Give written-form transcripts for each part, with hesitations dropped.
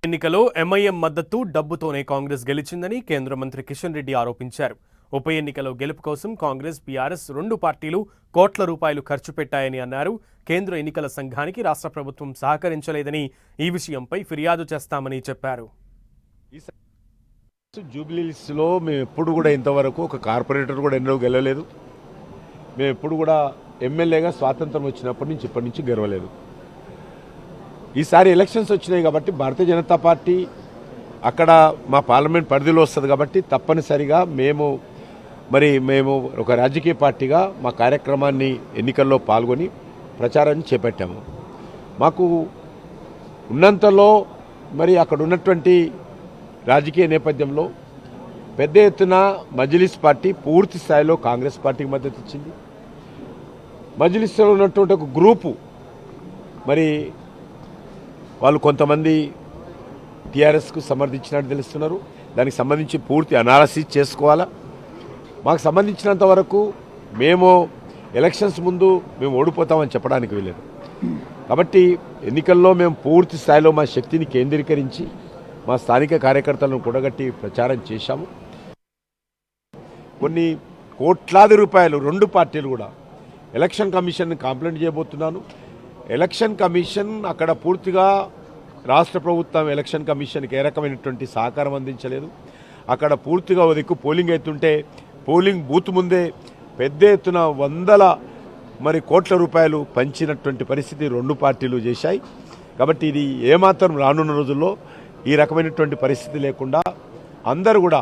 ఎన్నికలో ఎంఐఎం మద్దతు డబ్బుతోనే కాంగ్రెస్ గెలిచిందని కేంద్ర మంత్రి కిషన్ రెడ్డి ఆరోపించారు. ఉప ఎన్నికలో గెలుపు కోసం కాంగ్రెస్, బీఆర్ఎస్ రెండు పార్టీలు కోట్ల రూపాయలు ఖర్చు పెట్టాయని అన్నారు. కేంద్ర ఎన్నికల సంఘానికి రాష్ట్ర ప్రభుత్వం సహకరించలేదని, ఈ విషయంపై ఫిర్యాదు చేస్తామని చెప్పారు. జూబ్లీహిల్స్లో మేము ఎప్పుడు కూడా ఇంతవరకు ఒక కార్పొరేటర్ కూడా ఎన్నో గెలవలేదు. మేము ఎప్పుడు కూడా ఎమ్మెల్యేగా స్వాతంత్రం వచ్చినప్పటి నుంచి ఇప్పటి నుంచి గెలవలేదు. ఈసారి ఎలక్షన్స్ వచ్చినాయి కాబట్టి భారతీయ జనతా పార్టీ అక్కడ మా పార్లమెంట్ పరిధిలో వస్తుంది కాబట్టి తప్పనిసరిగా మేము ఒక రాజకీయ పార్టీగా మా కార్యక్రమాన్ని ఎన్నికల్లో పాల్గొని ప్రచారాన్ని చేపట్టాము. మాకు ఉన్నంతలో అక్కడ ఉన్నటువంటి రాజకీయ నేపథ్యంలో పెద్ద ఎత్తున మజ్లిస్ పార్టీ పూర్తి స్థాయిలో కాంగ్రెస్ పార్టీకి మద్దతు ఇచ్చింది. మజ్లిస్లో ఉన్నటువంటి ఒక గ్రూపు వాళ్ళు కొంతమంది టీఆర్ఎస్కు సమర్థించినట్టు తెలుస్తున్నారు. దానికి సంబంధించి పూర్తి అనాలసిస్ చేసుకోవాలా. మాకు సంబంధించినంత వరకు మేము ఎలక్షన్స్ ముందు మేము ఓడిపోతామని చెప్పడానికి వీలేదు. కాబట్టి ఎన్నికల్లో మేము పూర్తి స్థాయిలో మా శక్తిని కేంద్రీకరించి మా స్థానిక కార్యకర్తలను కూడగట్టి ప్రచారం చేశాము. కొన్ని కోట్లాది రూపాయలు రెండు పార్టీలు కూడా ఎలక్షన్ కమిషన్ని కంప్లైంట్ చేయబోతున్నాను. ఎలక్షన్ కమిషన్ అక్కడ పూర్తిగా రాష్ట్ర ప్రభుత్వం ఎలక్షన్ కమిషన్కి ఏ రకమైనటువంటి సహకారం అందించలేదు. అక్కడ పూర్తిగా ఒక దిక్కు పోలింగ్ అవుతుంటే పోలింగ్ బూత్ ముందే పెద్ద ఎత్తున వందల కోట్ల రూపాయలు పంచినటువంటి పరిస్థితి రెండు పార్టీలు చేశాయి. కాబట్టి ఇది ఏమాత్రం రానున్న రోజుల్లో ఈ రకమైనటువంటి పరిస్థితి లేకుండా అందరూ కూడా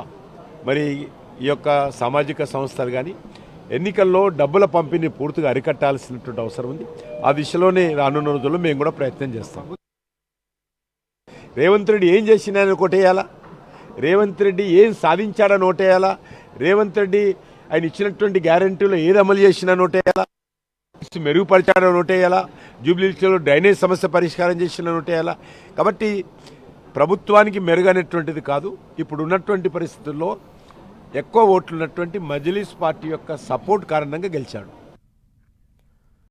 ఈ యొక్క సామాజిక సంస్థలు కానీ ఎన్నికల్లో డబ్బుల పంపిణీ పూర్తిగా అరికట్టాల్సినటువంటి అవసరం ఉంది. ఆ దిశలోనే రానున్న రోజుల్లో మేము కూడా ప్రయత్నం చేస్తాం. రేవంత్ రెడ్డి ఏం చేసినాయని ఒకటేయాలా, రేవంత్ రెడ్డి ఏం సాధించాడని ఓటేయాలా, రేవంత్ రెడ్డి ఆయన ఇచ్చినటువంటి గ్యారంటీలో ఏది అమలు చేసినా నోటేయాలా, మెరుగుపరిచాడని నోటేయాలా, జూబ్లీహిల్స్లో డ్రైనేజ్ సమస్య పరిష్కారం చేసిన నోటేయాలా. కాబట్టి ప్రభుత్వానికి మెరుగైనటువంటిది కాదు. ఇప్పుడు ఉన్నటువంటి పరిస్థితుల్లో ఎక్కువ ఓట్లున్నటువంటి మజ్లిస్ పార్టీ యొక్క సపోర్ట్ కారణంగా గెలిచాడు.